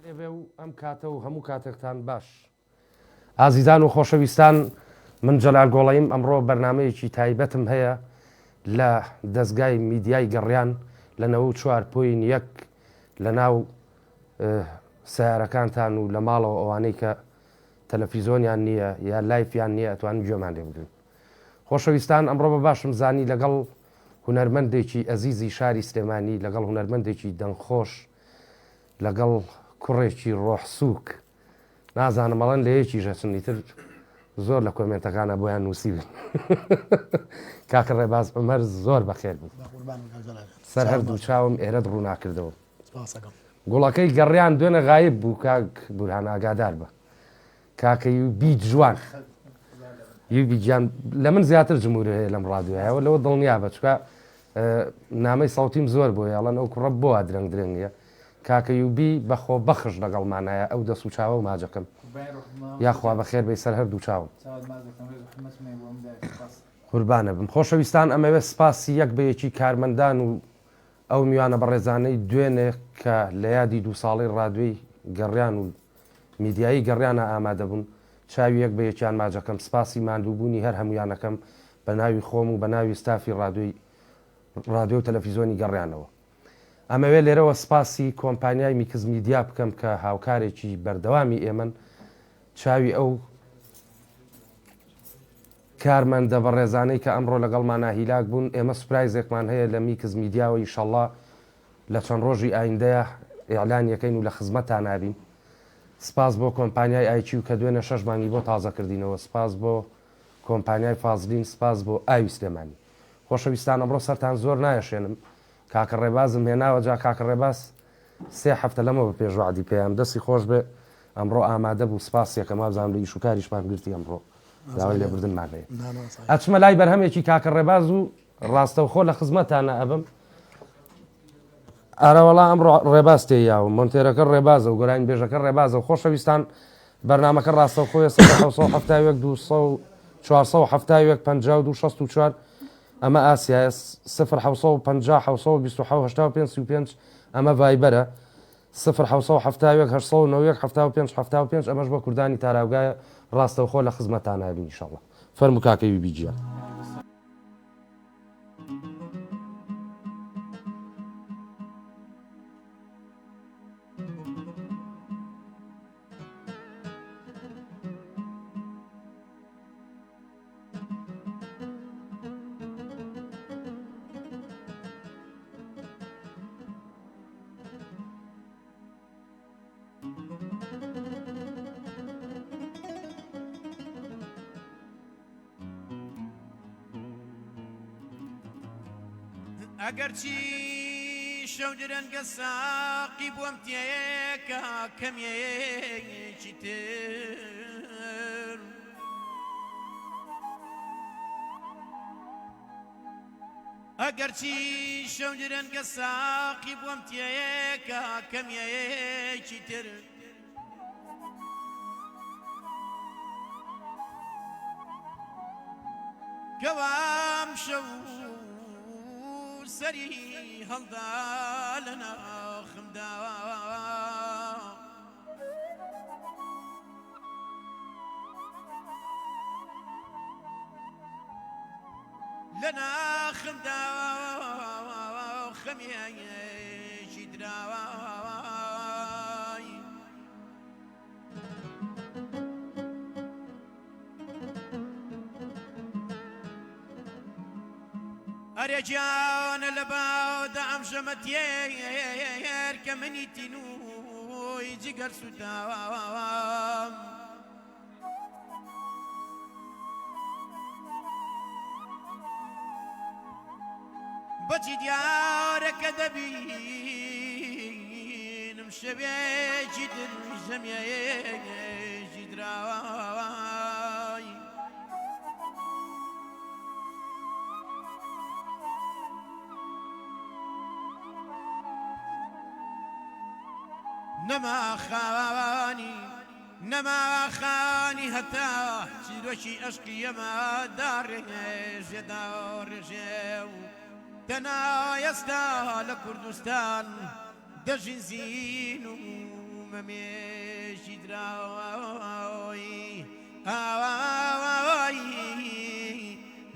لێبێ و ئەم کاتە و هەموو کاتێکتان باش. ئازیزان و خۆشەویستان، من جەلال گۆڵەیم. ئەمڕۆ بەرنمەیەکی تایبەتم هەیە لە دەستگای میدیای گەڕیان لە 94.1 لە ناو سیارەکانتان و لە ماڵەوە ئەوانەی کە تەلەڤیزۆنیان نییە یا لایفیان نییە ئەتوانین گوێمان لێ بدەن. خۆشەویستان، ئەمڕۆ بە باشم زانی لەگەڵ هونەرمەندێکی ئەزیزی شاری سلێمانی، لەگەڵ هونەرمەندێکی دەنگخۆش، لەگەڵ کوڕێکی ڕۆحسووک، نازانم ئەڵەن لە یەکی ژەچنی تر زۆر لە کۆمنتەکانە بۆیان نووسی بن. کاکە ڕێباز عومەر زۆر بەخێر بوو، سەر هەردوو چاوم ئێرەت ڕوو ناکردەوە. گوڵەکەی گەڕیان دوێنە غایب بوو. کاک بورهان ئاگادار بە کاکە یوبی جوان، یوبی گیان لە من زیاتر جمهور هەیە لەم ڕادیۆیەوە، لەوە دڵنیا بە چکە نامەی ساوتیم زۆر بۆ یاڵەن ئەو کوڕە بۆە درەنگ درەنگە. کاکە یوبی بەخۆ بەخش لەگەڵمانایە ئەو دەست و چاوە و ماجەکەم یاخوا بەخێر بەی سەر هەردوو چاوم. قوربانە بم. خۆشەویستان، ئەمەوێت سپاسی یەک بە یەکی کارمەندان و ئەو میوانە بەڕێزانەی دوێنێ کە لە یادی 2 ساڵی ڕادیۆی گەڕیان و میدیایی گەڕیانە ئامادە بوون. چاوی یەک بە یەکیان ماجەکەم، سپاسی ماندووبوونی هەر هەمویانەکەم بە ناوی خۆم و بە ناوی ستافی ڕادیۆ و تەلەڤیزۆنی گەڕیانەوە. ئەمەوێت لێرەوە سپاسی کۆمپانیای میکس میدیا بکەم کە هاوکارێکی بەردەوامی ئێمن، چاوی ئەو کارمەندە بەڕێزانەی کە ئەمڕۆ لەگەڵمانە هیلاک بوون. ئێمە سوپرایزێکمان هەیە لە میکس میدیاوە، ئینشەڵڵا لە چەند ڕۆژی ئایندەیە ئیعلان یەکەین و لە خزمەتان نابین. سپاس بۆ کۆمپانیای ئایچی کە دوێنە 6 مانگی بۆ تازەکردینەوە. سپاس بۆ کۆمپانیای فازلین، سپاس بۆ ئاوی سلێمانی. خۆشەویستان، ئەمڕۆ سەرتان زۆر نایەشێنم. کاکە ڕێبازم هێناوە، جا کاکە ڕێباز 3 هەفتە لەمەوە پێش وعدی پێیان دەستی خۆش بێ. ئەمڕۆ ئامادە بوو سپاسێکە مابزانام لە ئیشوکاریشمان گرتی ئەمڕۆ داوای لێبردنمان هەیە. ئەچمە لای بەرهەمێکی کاکە ڕێباز و ڕاستەوخۆ لە خزمەتانە ئەبم. ئارەوەڵا ئەمڕۆ ڕێباز تێیاوە، مۆنتێرەکە ڕێبازە و گۆرانی بێژەکە ڕێبازە. و خۆشەویستان، بەرنامەکە ڕاستەوخۆیە 471 ئەمە ئاسیایە 0 ئەمە ڤایبەرە 0 ئەمەش بە کوردانی تاراوگایە. ڕاستەوخۆ لە خزمەتان نابین ئینشەڵڵا. فەرموو کاکە یوبی گیان. ئەگەرچی شەو درەنگە ساقی بووەم تێکە کەمێکی تر، ئەگەرچی شەو درەنگە ساقی بووەم تێکە کەمێکی تر، کەوام شەو سەری هەڵدا لە ناخمدا، لە ناخمدا خەمیەکی دراوای، ئەرێ گیانە لە باودا ئەم ژەمە تێر کە منی تینووی جگەر سوتاوام، بەچی دیارە کە دەبی ئەم شەوێکی دل ژەمیەیەکی دراوای نەماخانی هەتا چیرۆکی ئەشقی ئەمە داڕێژێدا ڕێژێ و تەنایەستا لە کوردستان دەژین زین و مەمێژی دراوایی ئاوایی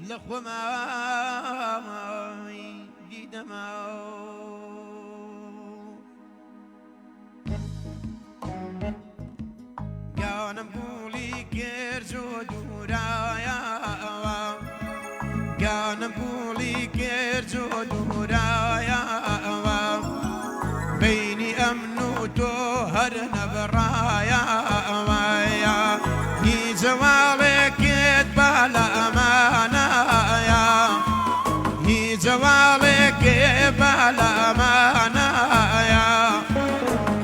لە خۆمای دیدەما گیانم گوڵی کرد و دوورایەوە گیانم گوڵی کرد و دوورایەوە بینی ئەمن و تۆ هەر نەبڕایەوە هیچ جەواڵێکت با لە ئەمانەیە هیچ جەواڵێکێ با لە ئەمانەیە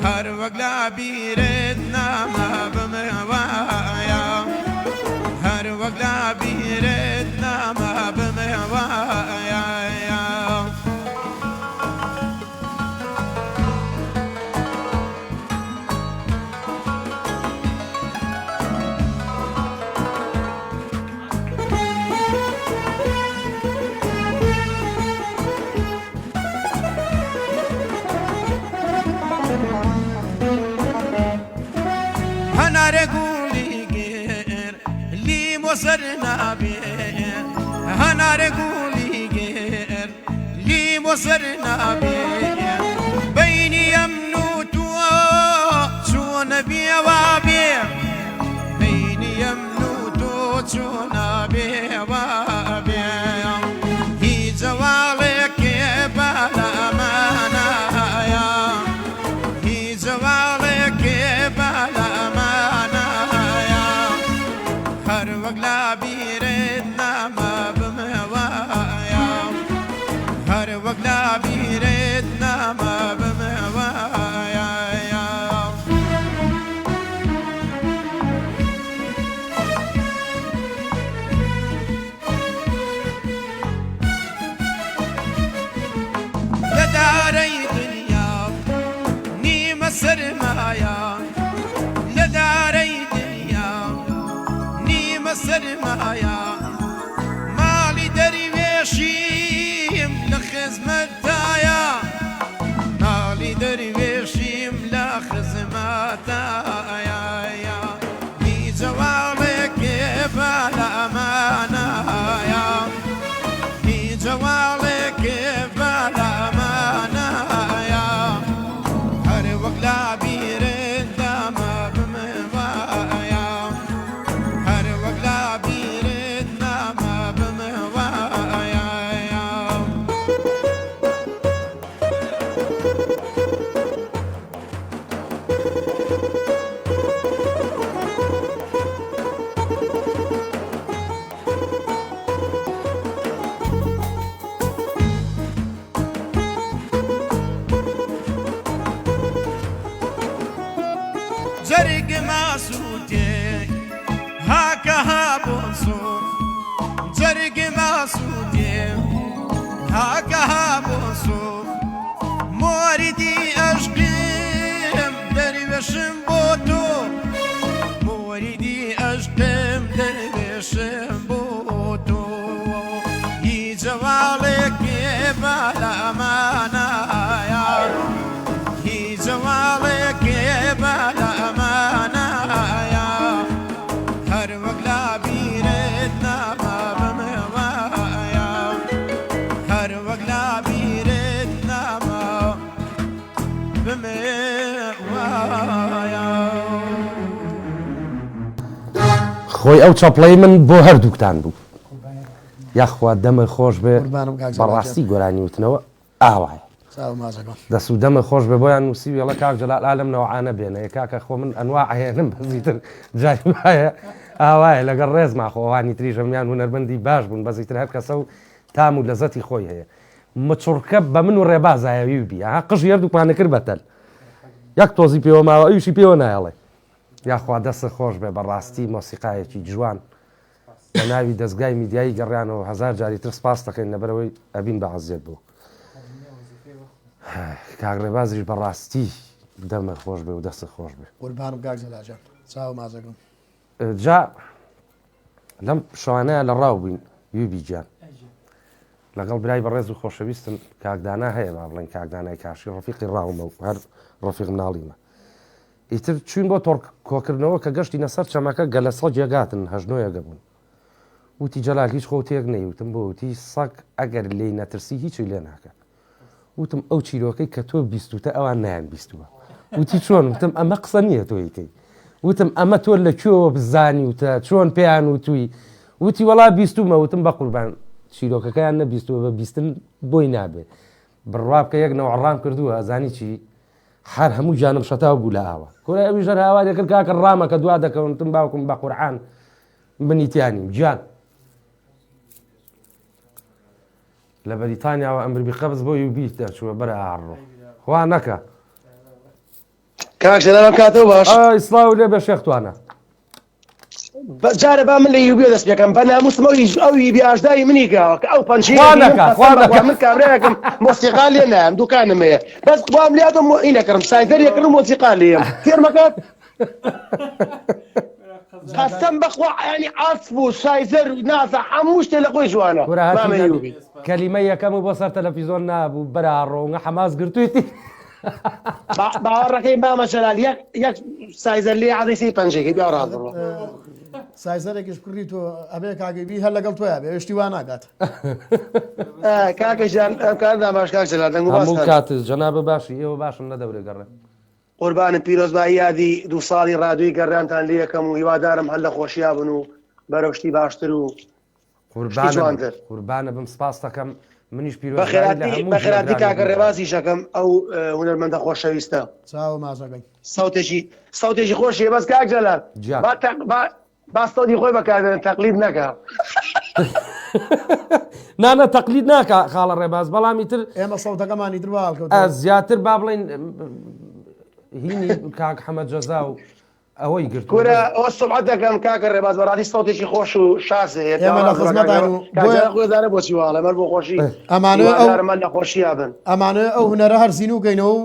هەر وەک لە بیرت نامە بمەوایە هەر وەک لە بیرت نامە بمەوایە هەنارێ گوڵی گێر لیم وەسەر نابێ هەنارێ گوڵی گێر لیم وەسەر نابێ بەینی ئەمن و تووە چۆنە بێوا بێ بەینی ئەمن و تۆ چۆنە بێوا بێ هیچ جەواڵێکێ با لە ئەمانەیە هیچ جەواڵێکێ با لە هەر وەک لە بیرت نامە بمەوایە هەر وەک لە بیرت نامە بمەوایە لە دارەی دنیا نیمە سەرمایە لە دارەی سەرمایە ماڵی دەریوێشیم لە خزمەتایە ماڵی دەریوێشیم لە خزمەتایە هیچ جەواڵێکێ با لە ئەمانەیە هیچ جەواڵێکێ با لە ئەمانەیە هەر وەک لە بیرت نامە بمەوایە جەرگ ماسووتێ هاکە هابۆسۆ جەرگ ماسووتێ هاکە هابۆسۆ مۆریدی ئەشقم دەروێشم بۆ تۆ مۆریدی ئەشقم دەروێشم بۆ تۆ هیچ جەواڵێکێ با لە ئەمانەیە هیچ جەواڵێکێ با لە ئەمانەیە هەر وەک لە بیرت نامە بمەوایە هەر وەک لە بیرت نامە بمەوایە خۆی ئەو چەپڵەی من بۆ هەردووکتان بوو یاخوا دەمە خۆش بێ بەڕاستی گۆرانی وتنەوە ئاوایە دەست و دەمە خۆش بێ بۆیان نووسی وێڵە کاک جەلال ئالەم نەوعانە بێنە کاکە خۆ من ئەنوا هێنم بەزیتر جای وایە ئاوایە لەگەڵ ڕێزما خۆوانی تریژەمیان هونەرمەندی باش بوون بەزیتر هەر کەسە و تام و لەزەتی خۆی هەیە مچڕکە بە من و ڕێبازایەوی بی ها قژ هەردووکمانە کرد بەتەل یەک تۆزی پێوە ماوە ئەویشی پێوە نایڵێ یاخوا دەستە خۆش بێ بەڕاستی مۆسیقایەکی جوان لە ناوی دەستگای میدیایی گەڕیانەوە هەزار جاری تر سپاس دەکەین لەبەرەوەی ئەبین بە عەزیەت بوو کاک ڕێبازیش بەڕاستی دەمە خۆش بێ و دەستە خۆش بێ قوربانم کاک جەلاجان چاو مازەگەم جا لەم شەوانەیە لە ڕاو بووین یوبی گیان لەگەڵ برای بەڕێز و خۆشەویستم کاکدانا هەیە با بڵێن کاکدانای کاشی ڕەفیقی ڕاومە و هەر ڕەفیق ماڵیمە ئیتر چوین بۆ تۆڕ کۆکردنەوە کە گەشتی نەسەر چەمەکە گەلە سەد جێگاتن هەژنۆیەگە بوون وتی جەلال هیچ خۆ تێک نەیوتم بۆ وتی سەگ ئەگەر لێی نەترسی هیچی لێ ناکە وتم ئەو چیرۆکەی کە تۆ بیستوتە ئەوان نیان بیستووە وتی چۆن وتم ئەمە قسە نییە تۆیکەی وتم ئەمە تۆ لە کوێوە بزانی وتە چۆن پێیان وتووی وتی وەڵا بیستومە وتم بە قوربان چیرۆکەکەیان نەبیستووە بە بیستن بۆی نابێت بڕوا بکە یەک نەوەڕام کردووە ئەزانی چی هەر هەموو جانم شەتاو بوو لە ئاوە کۆرە ئەوی ژەر هاوا دەکرد کاکە ڕامە کە دوا دەکەونتم باوکم بە قورعان بنیتیانیم گیان لە بەریتانیاوە ئەمر بقەبز بۆ یوبی دەچووە بەرە ئاڕۆ خوا نەکە کاک جەلال کاتەوە باش ئیسلااو لێ بە شێختوانە جارە با من لە یوبی دەست پێکەم بە ناموسم ئەوی بیاشداری منی کاوە کە ئەو پەنجەی من کابراەکەم مۆسیقا لێ نام دوکانم هەیە بەس وام لێتم ئینەکەم سایدەرێکردم مۆسیقا لێم فێرمەکەت قەسەم بەخوا ینی عەسب و سایزەر و نازە هەموو شتێ لە خۆی جوانە مامە یوبی کەلیمە یەکەم و بۆ سەر تەلەڤیزۆن نابوو بەرە ئاڕۆ حەماس گرتوویتی باوەڕەکەی مامە جەلال یەک سایزەر لێ عەدەی پەنجەکەی بیا ڕاست بڕۆ سایزەرێکیش کوڕی تۆ ئەبێ کاگەیبی هەر لەگەڵ تۆیە بێ هێشتی وا ناگات کاکەژیان ئەم کاردا باش کاک جەلال دەنگ و باس هەموو کاتت جەنابە باشی ئێوە باشن نەدەورێ گەڕێ قوربانم پیرۆزبایی یادی دوو ساڵی ڕادووی گەڕیانتان لێ یەکەم و هیوادارم هەر لە خۆشییا بن و بەرەوشتی باشتر و قوربانە بم سپاس دەکەم منیش بەخێراتی کاکە ڕێبازیشەکەم ئەو هونەرمەندە خۆشەویستە چاو مازەگەی سەوتێکی خۆشیە بەس کاک جەلال باستۆدی خۆی بەکاردێن تەقلید نەکە نانە تەقلید ناکە خاڵە ڕێباز بەڵامی تر ئێمە سەوتەکەمانی تر باڵکەوت زیاتر با بڵێن هینی کاک حەمەد جەزا و ئەوەی گرت کورە ئەوە سوبحەت دەکەم کاکە ڕێباز بەڕاستی سەوتێکی خۆش و شاسێ ئێمە لە خزمەتان و خۆدانە بۆچی واڵە مەر بۆ خۆشی ئەمانە لە خۆشییا بن ئەمانە ئەو هونەرە هەر زیینوکەینەوە و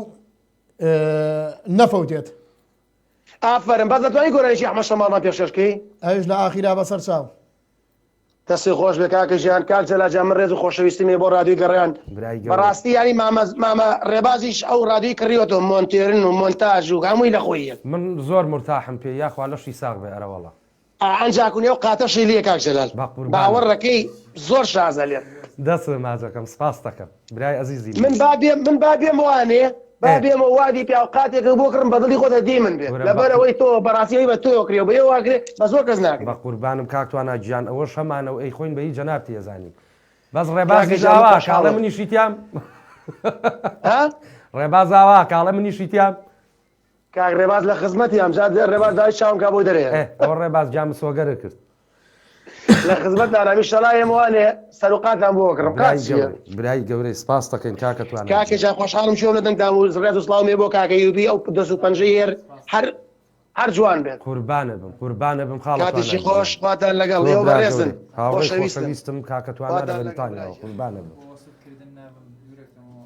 نەفەوتێت ئافرن باز دەتوانی گۆرانیشی ئەحمەد شەماڵمان پێشکەی ئەوش لە ئاخیرا بەسەر چاو دەستی خۆش بێ کاکە ژیان کاک جەلاجان من ڕێز و خۆشەویستیمێ بۆ ڕادیۆی گەڕیان بەڕاستی ینی مامە ڕێبازیش ئەو ڕادیۆی کڕیوەتەوە مۆنتێرن و مۆنتاژ و هەمووی لە خۆیە من زۆر مرتاحم پێ یاخوا لەشی ساغ بێ ئەرەوەڵە ئەنجاکوونی ئەو قاتەشی لێ کاک جەلال باوەڕەکەی زۆر شازە لێ دەست مازەکەم سپاس دەکەم برای ئەزیزی من با بێم وانێ با بێمە وادی پیا و قاتێکە بۆ کڕم بەدڵی خۆتە دی من بێت لەبەرەوەی تۆ بەڕاستیەوەی بە تۆکرێ و بە ئێوە واگرێ بە زۆر کەس ناکرێت بە قوربانم کاکتوانە گیان ئەوە شەمانەوە ئەی خۆین بەی جەناب تێزانین بەس ڕێبازیاوا کاڵە منیشیتیام ڕێبازاوا کاڵە منیشیتیام کاک ڕێباز لە خزمەتی ئەمجا ڕێباز دای چاوم کا بۆی دەرێ ئەوە ڕێباز جام سۆگەرە کرد لە خزمەت نارامی شەڵای وانێ سەرقاتان بۆ کڕم برای گەورەی سپاس دەکەین کاکەتوان کاکێجا خۆشحاڵم شێو لە دەنگدام و ڕێز و سڵاومێ بۆ کاکە یوبی ئەو دەست و پەنجەی هەر جوان بێت قوربانە بم خاڵ کاتێکی خۆش خواتان لەگەڵ ئێوە بەڕێزن خۆشەویستم کاکەتوانە لە بەریتانیاوە قوربانە بم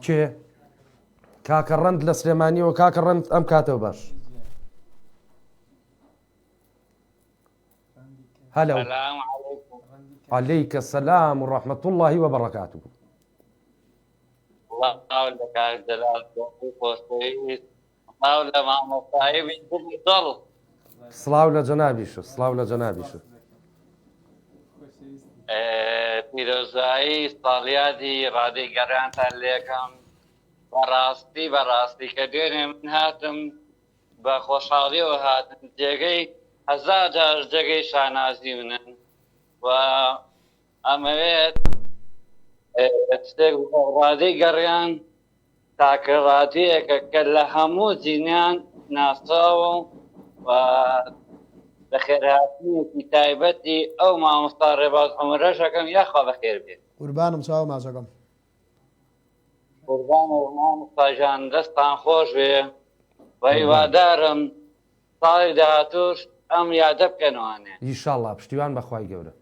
کێ کاکە ڕەند لە سلێمانیەوە کاکە ڕەند ئەم کاتەوە باش هلا عليك السلام ورحمة الله وبركاته. الله لك جلال الله مع مصايب ضل صلاة لجنابيشو صلاة لجنابيشو پیرۆزایی ساڵیادی ڕادیۆگەڕیانتان لێکەم بەڕاستی کە دوێنێ من هاتم بە خۆشحاڵیەوە هاتم جێگەی هەزار جار جێگەی شانازی منن و ئەمەوێت شتێک ڕادیۆی گەڕیان تاکە ڕادیۆیەکە کە لە هەموو جینیان ناساوە و بە خێرهاتنیەکی تایبەتی ئەو مامۆستا ڕێباز عومەرەشەکەم یاخوا بەخێر بێت. قوربانم چاو مازەکەم. قوربانە مامۆستاژان دەستان خۆش بێ بە هیوادارم ساڵی داهاتووش ئەم یادە بکەنەوانێ ئیشاڵڵا پشتیوان بەخوای گەورە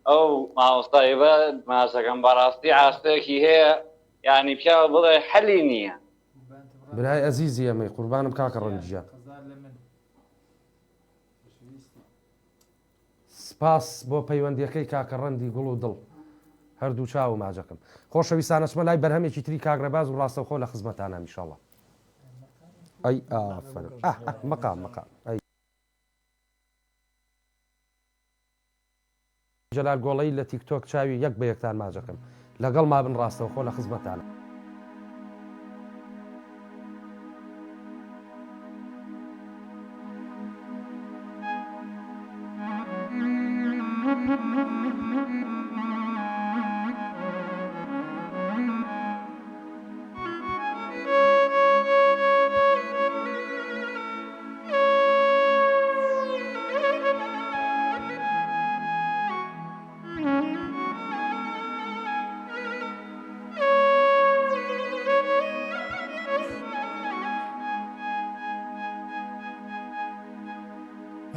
ئەو ماوەستایبە ماسەکەم بەڕاستی ئاستێکی هەیە یعنی پیاوە بڵێ حەلی نییە برای ئەزیزی ئەمەی قوربانم کاکە ڕەنجیان سپاس بۆ پەیوەندیەکەی کاکە ڕەندی گوڵ و دڵ هەردوو چاو ماجەکەم خۆشەویستانە چمە لای بەرهەمێکی تری کاگرەباز و ڕاستەوخۆ لە خزمەتانە ئینشاڵڵا ئەی ئافرین مەقام ئەی جەلال گۆڵەی لە تیکتۆک چاوی یەک بە یەکتان ماجەکەم لەگەڵ ما بن ڕاستەوخۆ لە خزمەتانە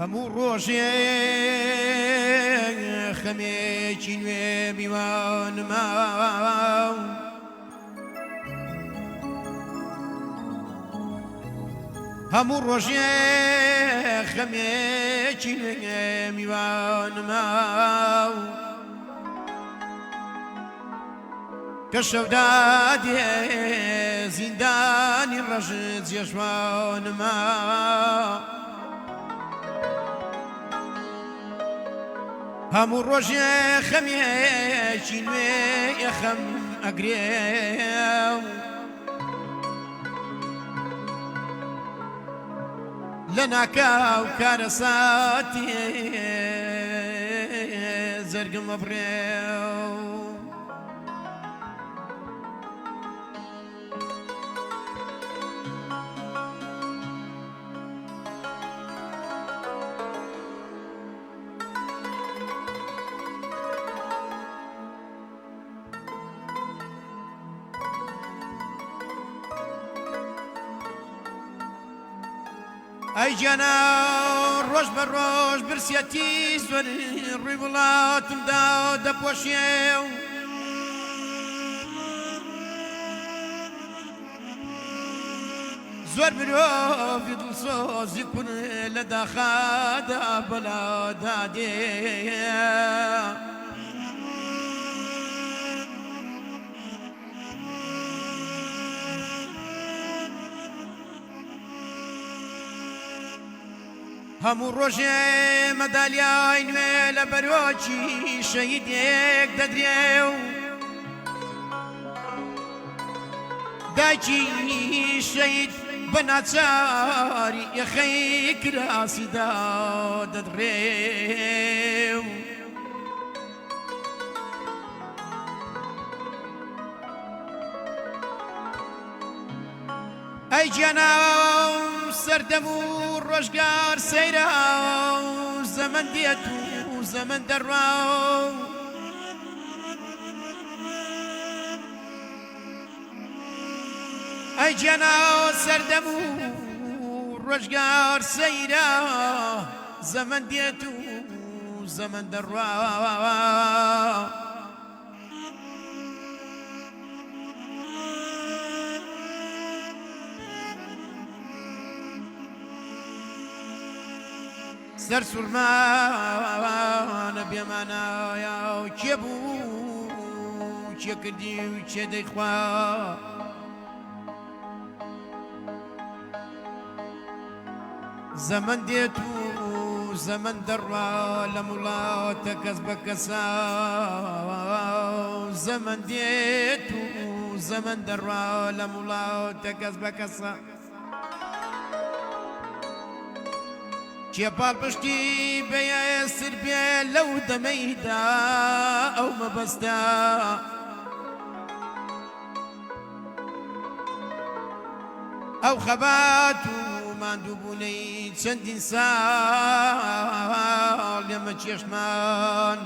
هەموو ڕۆژێ خەمێکی نوێ میوانما هەموو ڕۆژێ خەمێکی نوێ میوانما کە شەودا دێ زیندانی ڕەژ جێژوانما هەموو ڕۆژێ خەمێکی نوێ یەخەم ئەگرێ لە ناکاو کارە ساتی زەرگم ئەبڕێ ئەی جانا ڕۆژ بە ڕۆژ برسەتی زۆر ڕووی وڵاتمدا دەپۆشێ و زۆر مرۆڤی دڵسۆزی کون لە داخادا بەلادادێ هەموو ڕۆژێ مەدالیای نوێ لە بەرۆکی شەهیدێک دەدرێ و دایکی شەهید بە ناچاری یەخەی کراسیدا دەدڕێ و ئەی گیاناو سەردەم و ڕۆژگار سەیرا و زەمن دێت و زەمن دەڕوا و ئەی گیاناو سەردەم و ڕۆژگار سەیرا زەمن دێت و زەمن دەڕوا سەر سوورمانە بێمانایە و کێ بوو کێ کردی و کێ دەیخوا زەمن دێت و زەمن دەڕوا لە وڵاتە کەس بە کەسا زەمن دێت و زەمن دەڕوا لە وڵاتە کەس بە کەسا کێپاڵ پشتی بەیەسر بێ لەو دەمەیدا ئەو مەبەستە ئەو خەبات و ماندووبوونەی چەندین ساڵ لێمە چێشمان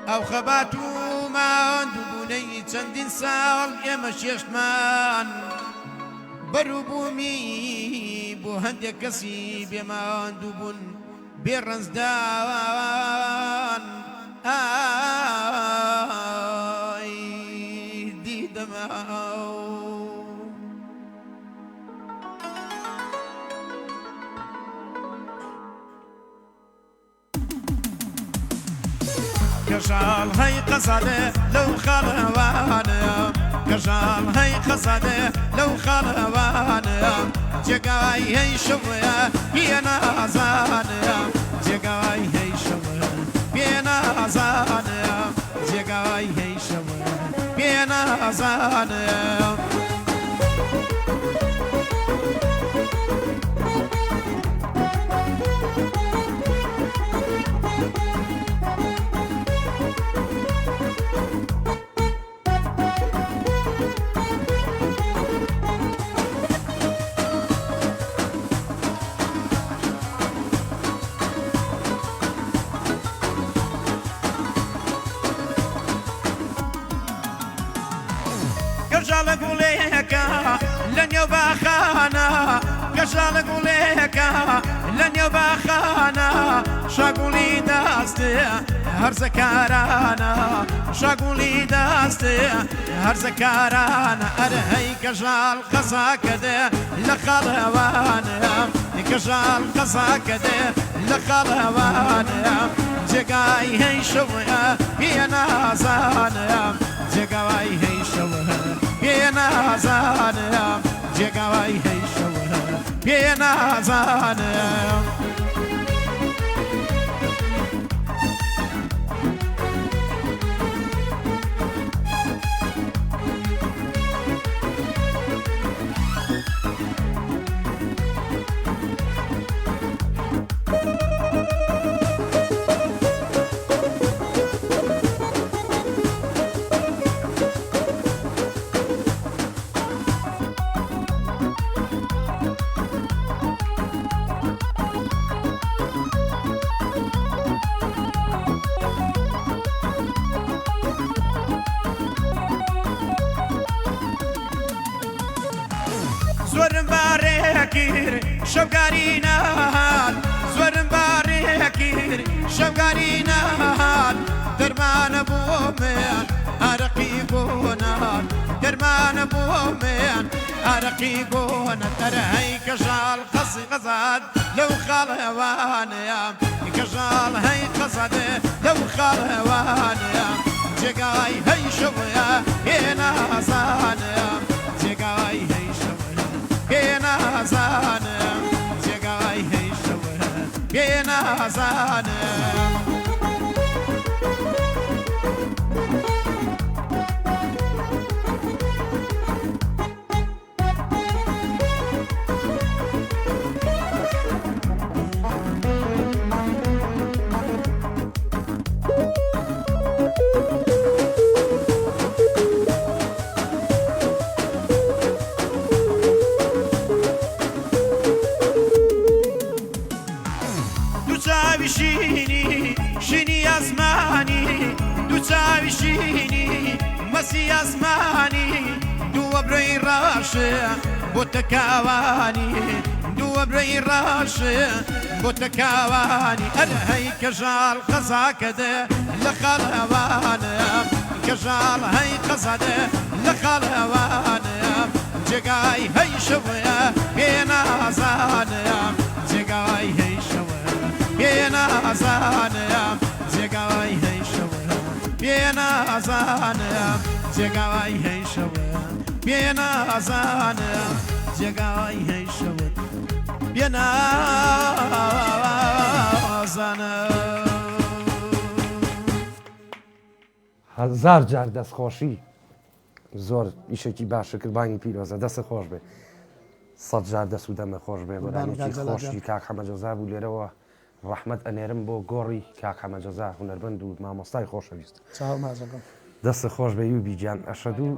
ئەو خەبات و ماندووبوونەی چەندین ساڵ ئێمە شێشتمان بەروبوومی بۆ هەندێک کەسی بێماندوو بوون بێڕەنجدان ئای دیدەما كشال هاي قصده لو خلوانه كشال هاي قصده لو خلوانه جگای هاي شويه بينا زانه جگای هاي شويه بينا زانه جگای هاي شويه بينا زانه قرجال قوليك لن يباخانا قرجال قوليك لن يباخانا شاقولي داستي هرزكارانا شاقولي داستي هرزكارانا أرهي قرجال قصاك ده لخلوانا قرجال قصاك ده لخلوانا جگای هی شوه بينا زانا جگای هی شوه بينا زانا جگای هی شوه بينا زانا زورم باركير شوقارينات زورم باركير شوقارينات درمان بومن أرقي قونات درمان بومن أرقي قونات ترهي كشال قصي قصاد لو خلوان يا كشال هي قصد لو خلوان يا جگاي هي شويا هنا زان يا جگاي هي بينا زانه جگای هی شوه بينا زانه شيني شيني أزماني دو تاوي شيني مسي أزماني دو أبري راشي بوتكاواني دو أبري راشي بوتكاواني أرهي كجال قزاك ده لخلوان كجال هي قزده لخلوان جگای هي شوية بينا زانه جگای هي شوية بينا زانه جگای هي شوية بينا زانه جگای هي شوية بينا زانه جگای هي شوية بينا زانه هزار جار دەستخۆشی زۆر ئیشێکی باشە کردبانی پیرۆزە دەست خۆش بێ 100 جار دەست و دەمە خۆش بێ بەدانێکی خۆشی کاک حەمەدجەزا بوو لێرەوە ڕەحمەت ئەنێرم بۆ گۆڕی کاک حەمەدجەزا هونەرمەند و مامۆستای خۆشەویست دەست خۆش بێ یوبی گیان ئەشەد و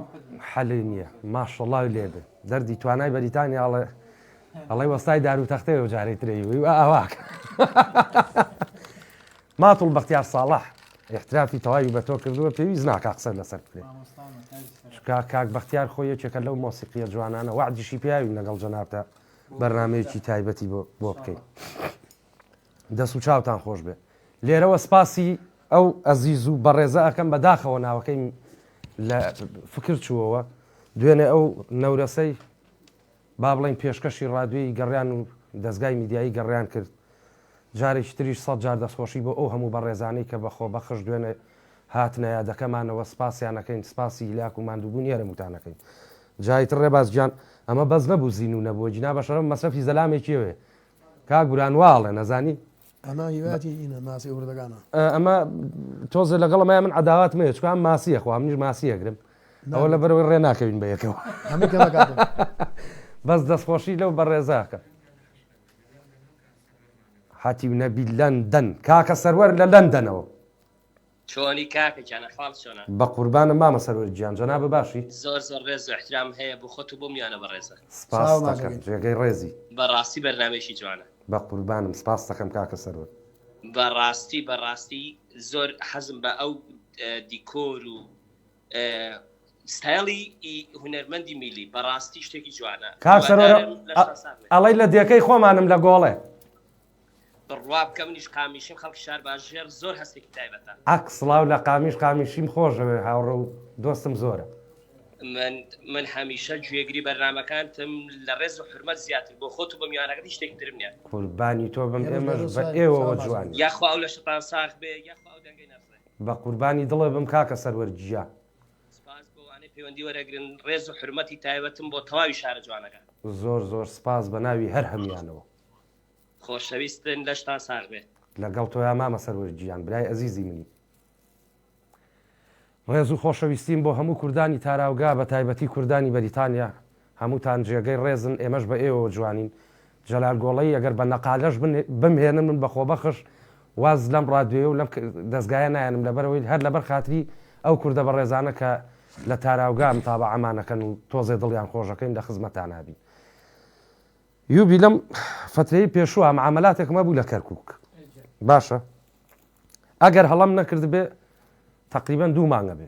حەلی نییە ماشەڵڵای لێبێ دەردی توانای بەریتانیا ئەڵێ وەستای دار و تەختەیە و جارەی ترێی ئاواک ماتڵ بەختیار ساڵح احترافی تەواوی بە تۆ کردووە پێویست ناکە قسە لەسەر بکرێت کاک بەختیار خۆی یەکێکە لەو مۆسیقیە جوانانە وعدیشی پیاوی لەگەڵ جەنابتە بەرنمەیەکی تایبەتی بۆ بکەیت دەست و چاوتان خۆش بێ لێرەوە سپاسی ئەو ئەزیز و بەڕێزە ئەەکەم بەداخەوە ناوەکەی لە فکر چووەوە دوێنێ ئەو نەورەسەی با بڵین پێشکەشی ڕادوێی گەڕیان و دەستگای میدیایی گەڕیان کرد جارێکی تریش 100 جار دەستخۆشی بۆ ئەو هەموو بەڕێزانەی کە بەخۆ بەخش دوێنێ هاتنە یادەکەمانەوە سپاسیانەکەین سپاسی لاک و ماندووبوون یارەموتانەکەین جایتر ڕێباز گیان ئەمە بەس نەبوو زین و نەبووە جنا بەشەرم مەسەفی زەلامێکیەوێ کاک گورانواڵە نەزانی ئەنا هیواتی ئینە ماسی وردەکانە ئەمە تۆزە لەگەڵەمە من عداوات مێ چکان ماسیە خوا منیش ماسیەگرم ئەوە لە بەرەوەی ڕێ ناکەوین بە یەکەوە بەس دەستخۆشی لەو بەڕێزاکە هاتی نەبی لەندەن کاکە سەروەر لە لەندەنەوە چۆنی کاکە جانە حاڵ چۆنە بە قوربانم مامە سەروەر گیان جەنابە باشی زۆر زۆر ڕێز و احترام هەیە بۆ خۆت و بۆ میانە بەڕێزە سپاس دەکەم جێگەی ڕێزی بەڕاستی بەرنامێکی جوانە بە قوربانم سپاس دەکەم کاکە سەروەر بەڕاستی زۆر حەزم بە ئەو دیکۆر و ستایلی هونەرمەندی میلی بەڕاستی شتێکی جوانە کاک سەروەر ئەڵەی لە دیەکەی خۆمانم لە گۆڵێ بڕوا بکە منیش قامیشیم خەڵکی شار باشژێر زۆر هەستێکی تایبەتە ئەکسڵاو لە قامیشیم خۆشەوێ هاوڕە و دۆستم زۆرە من هەمیشە گوێگری بەرنامەکانتم لە ڕێز و حرمەت زیاتر بۆ خۆت و بە میوانەکەت شتێکی ترم نیە قوربانی تۆ بم ئێمەش بە ئێوەوە جوانی یاخوا ئەو لە شتان ساخ بێ یاخوا ئەو دەنگەی نەفرێ بە قوربانی دڵێ بم کاکە سەروەر گیا سپاس بۆ وانەی پەیوەندی وەرەگرن ڕێز و حرمەتی تایبەتم بۆ تەواوی شارە جوانەکە زۆر سپاس بە ناوی هەر هەمیانەوە خۆشەویستن لە شتان ساغ بێ لەگەڵ تۆیا مامە سەروەر گیان برای ئەزیزی منی ڕێز و خۆشەویستیم بۆ هەموو کوردانی تاراوگا بە تایبەتی کوردانی بەریتانیا هەمووتان جێگەی ڕێزن ئێمەش بە ئێوە جوانین جەلال گۆڵەی ئەگەر بە نەقالەش بمهێنن من بەخۆ بەخش واز لەم ڕادوێ و لەم دەستگایە نایەنم لەبەرەوەی هەر لەبەر خاتری ئەو کوردە بە ڕێزانە کە لە تاراوگام تا بە ئەمانەکەن و تۆزێ دڵیان خۆشەکەین لە خزمەتان نابی یوبی لەم فترەی پێشووە معاملاتێکمە بوو لە کەرکووک باشە ئەگەر هەڵم نەکرد بێ تقریبا 2 مانگە بێ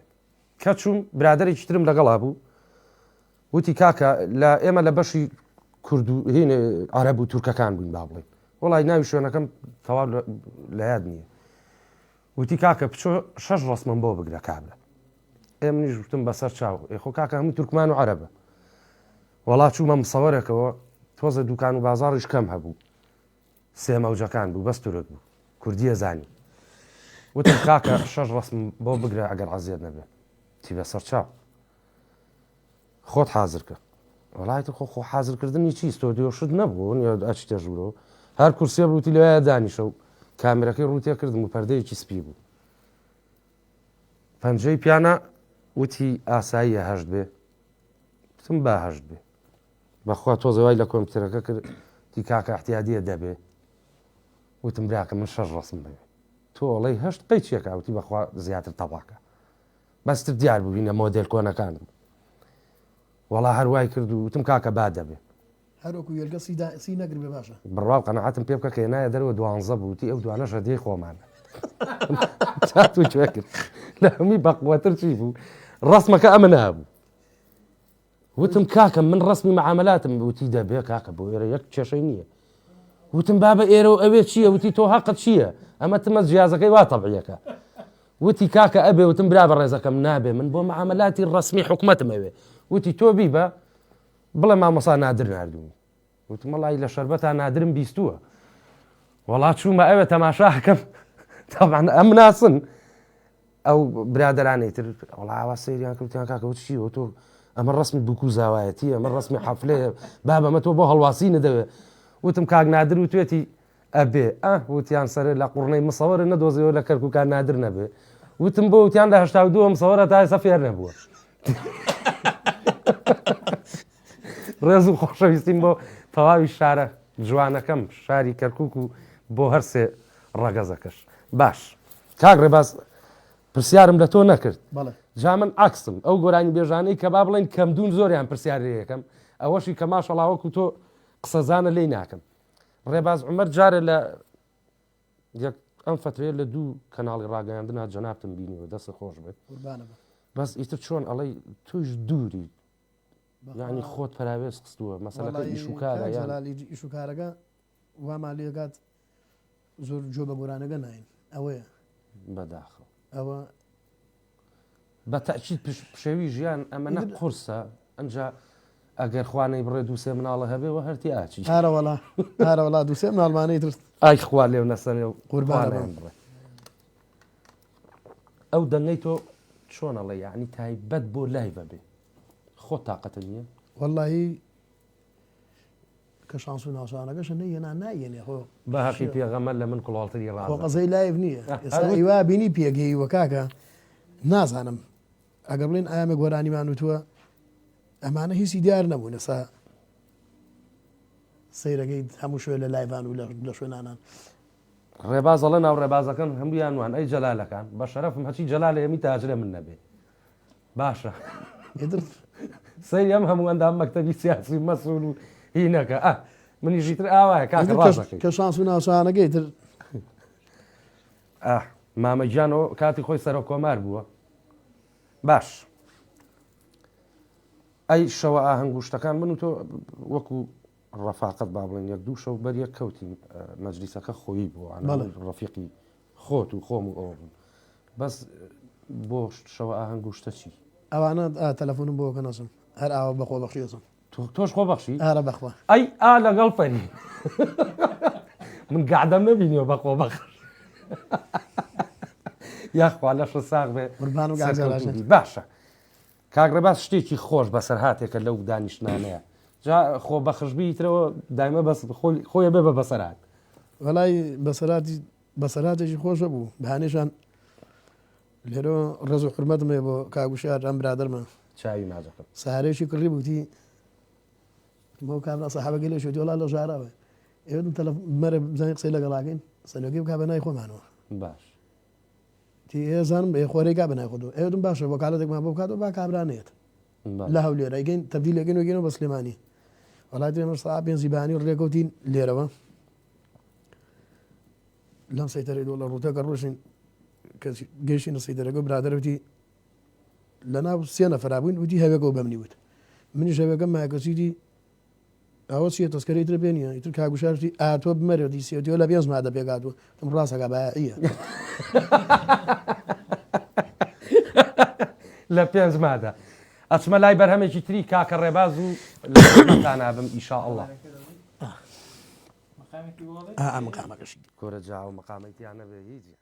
کە چوون برادێکی ترم لەگەڵا بوو وتی کاکە لە ئێمە لە بەشی کورد و هینێ عەرەب و تورکەکان بووین با بڵێن وڵای ناوی شوێنەکەم تەواو لە یاد نییە وتی کاکە بچۆ 6 ڕسمم بۆ بگرە کابرا ئێمە نیش وتم بەسەر چاو خۆ کاکە هەموو تورکمان و عەرەبە وەڵا چوومە مسەوەرێکەوە تۆزە دوکان و بازاڕیش کەم هەبوو سێ مەوجەکان بوو بەس تورک بوو کوردیە زانی وتم کاکە 6 ڕسم بۆ بگرە ئەگەر عەزیەت نەبێ تی بەسەر چاو خۆت حازرکە وڵایەتی خۆ حازرکردنی چی ستۆدیۆ شت نەبوو ئەچتە ژوورەوە هەر کورسێ بووتی لەوەیە دانیشە و کامێرەکەی ڕوتێ کردم و پەردەیەکی سپی بوو پەنجەی پیانە وتی ئاساییە هەشت بێ وتم با هەشت بێ بەخوا تۆزەوای لە کۆمپیوتەرەکە کرد تی کاکە احتیادیە دەبێ وتم براکە من 6 ڕسم بێ تۆ ئەڵەی هەشت قەی چیەکە وتی بەخوا زیاتر تەواکە بەستر دیار بووینە مۆدێل کۆنەکانم وەڵا هەروای کرد و وتم کاکە با دەبێ هەروەکو وێرگە سی نەگر بێ باشە بڕواو قەنەعەتم پێ بکە کە هێنایە دەرەوە 12 بووتی ئەو دوانەش هەدیەی خۆمانە چات و کوێ کرد لە هەمی بەقوەتر چی بوو ڕسمەکە ئەمە نابوو وتم کاکە من ڕسمی معاملاتم وتی دەبێ کاکە بۆ ئێرە یەک کێشەی نییە وتم بابە ئێرە و ئەوێ چییە وتی تۆ حەقت چییە ئەمە تمە جیازەکەی وا تەبعیەکە وتی کاکە ئەبێ وتم برا بە ڕێزەکەم نابێ من بۆ معاملاتی ڕسمی حکومەتم ئەوێ وتی تۆ بیبە بڵێ مامۆسا نادر نردووی وتم وەڵی لە شەربەتا نادرم بیستووە وەڵا چوومە ئەوێ تەماشاکەم طبعا ئەم ناسن ئەو برادرانەی تر وەڵا سەیریان کردیان کاکە چیوە تۆ ئەمە ڕسمی بکو زاوایەتی ئەمە ڕسمی حەفلەیە بابەمە تۆ بۆ هەڵواسی نەدەوێ وتم کاک نادر و توێتی ئەبێ وتیان سەر لە قوڕنەی مسەوەرە نەدۆزیەوە لە کەرکووکان نادر نەبێ وتم بۆ وتیان لە 82 مسەوەرە تا ئێستا فێر نەبووە ڕێز و خۆشەویستیم بۆ تەواوی شارە جوانەکەم شاری کەرکووک و بۆ هەرسێ ڕەگەزەکەش باش کاک ڕێباز پرسیارم لە تۆ نەکرد جا من عەکسم ئەو گۆرانی بێژانەی کە با بڵێن کەمدوون زۆریان پرسیاری یەکەم ئەوەشی کە ماشەڵاوەکو تۆ قسەزانە لێی ناکەم ڕێباز عومەر جارە لە ئەم فترێ لە دوو کەناڵی ڕاگەیاندنا جەنابتم بینیوە دەست خۆش بێت بەس ئیتر چۆن ئەڵەی توش دووری یعنی خۆت پراوێز خستووە مەسەلەکە ئیشوکارە یان ئیشوکارەکە وامان لێکات زۆر جۆ بە گۆرانەکە ناین ئەوەیە بەداخەوە ئەوە بە تەچیت پشەوی ژیان ئەمە نە قورسە ئەنج ئەگەر خوانەی بڕێ دووسێ مناڵە هەبێەوە هەرتی ئاچی هارەوەڵا دووسێ مناڵمانەی تر ئای خوا لێو نەسەر قوربانیان بڕێ ئەو دەنگەی تۆ چۆنەڵێ یعنی تایبەت بۆ لای بەبێ خۆ تااقەتە نییە واللهی کە شانس و ناوسانەکەش نەیەنا نایەنێ خۆ بە حەقی پێغەمە لە من کوڵالتری ڕ قەزەی لایف نییە ئێستا ئیوا بینی پێگەی وە کاکە نازانم ئەگەر بڵێن ئامە گۆرانیمان وتووە ئەمانە هیچی دیار نەبوون ئێستا سەیرەکەی هەموو شوێ لە لایڤان و لە شوێنانان ڕێبازەڵە ناو ڕێبازەکەن هەموویانوان ئەی جەلالەکان بە شەرەفم هەچی جەلالە ئەمی تاجرە من نەبێ باشە سەیری ئەم هەموو ئەندام مەکتەبی سیاسی مەسئول و هینەکە منیژیتر ئاوایە کاکە کە شانس و ناوسانەکەی تر مامەگیانەوە کاتی خۆی سەرۆ کۆمار بووە باش ئەی شەوە ئاهەنگوشتەکان من و تۆ وەکو ڕەفاقت با بڵێن یەک دوو شەو بەریەک کەوتین مەجلیسەکە خۆی بووە ڕەفیقی خۆت و خۆم و ئەوە بوون بەس بۆ شەوە ئاهەنگوشتە چی ئەوانە تەلەفۆنم بۆکە نەسم هەر ئاوە بەخۆ بەخشیێسم تۆش خۆ بەخشی ئارە بەخوا ئەی لەگەڵ فەری من گادەم نەبینیەوە بەخۆ بەخش یاخوا لەش ساغ بێ باشە کاگڕێباز شتێکی خۆش بەسەر هاتێکە لەو دانیشتانەیە جا خۆ بەخشبیترەوە دایمە خۆیە بێ بە بەسەرات وەلای بەسەراتێکی خۆشە بوو بەهانێشان لێرە ڕێز و حرمەتمێ بۆ کاگوشار ئەم برادەرمە چاوی ماجەکە سارێکی کڕی بووتی بۆ کابرا سەحابەکە لێ شوێتی وڵا لە ژاراوە ئێوەتم مەرە بزانانی قسەی لەگەڵاکەین سەلۆکی بکا بە نای خۆمانەوە باش تی ئێزانم بێ خۆرێکا بەنای خۆ ئێوەتم باشە بۆ کالەتێکمان بۆ بکاتەوە با کابرانێت لە هەولێرە ئەیگەین تەبدیلەکەین وگەینەوە بە سلێمانی وڵاتی ئێمە سا پێنج زیبانی و ڕێکەوتین لێرەوە لەم سەیتەرەی دۆ لە ڕوتەکە ڕۆژین کە گەیشتینە سەیتەرەکە برادەرەوتی لە ناو سێ نەفرابووین وتی هەوێکەوە بەمنی وت منیش هەوێکەم مایەکەسیدی ئەوە چیە تەسکەرەی تر پێنیە ئیتر کاگوشارتی ئاتۆ بمەرە دیسیەوە لە پێنج مادە پێکاتوە تم ڕاستەکە بایە لە پێنج مادە ئەچمە لای بەرهەمێکی تری کاکە ڕێباز و لەتانابم ئیشاءڵڵا مقامەکەشی کۆرە جا و مەقامەتیان نەبێ هیچی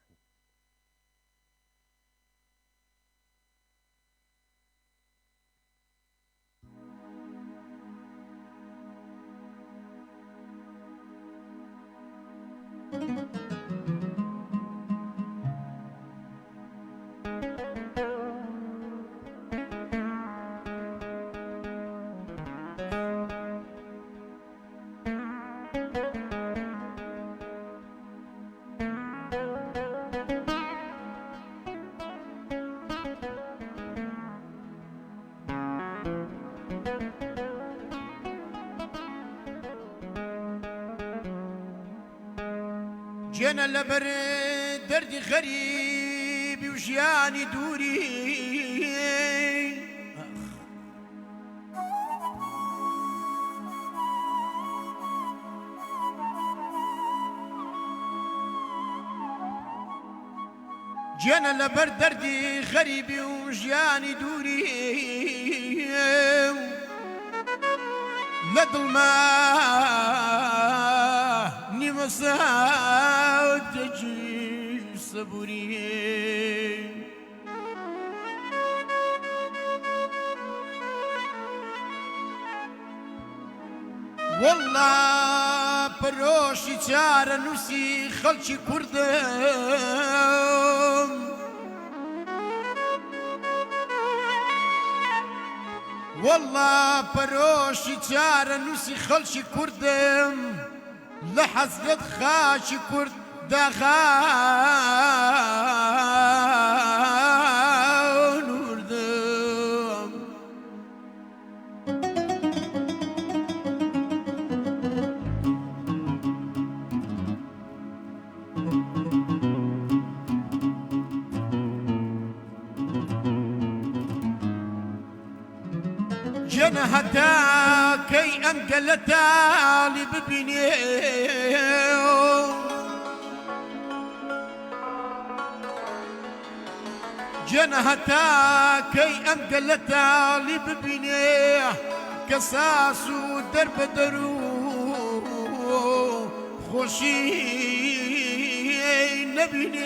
جێنە لەبەر دەردی غەریبی و ژیانی دووری جێنە لەبەر دەردی غەریبی و ژیانی دووری لە دڵما نیمە ساوتێکی سەبووری وەڵڵا پەرۆشی چارە نووسی خەڵکی کوردم وەڵڵا پەرۆشی چارە نووسی خەڵکی کوردم لە حەزرەت خاچی کورد داغان وردم جنە هەتاکەی ئەم گەلە تاڵی ببینێ جنە هەتاکەی ئەم گەلە تاڵی ببینێ کە ساس و دەربەدەر و خۆشی نەبینێ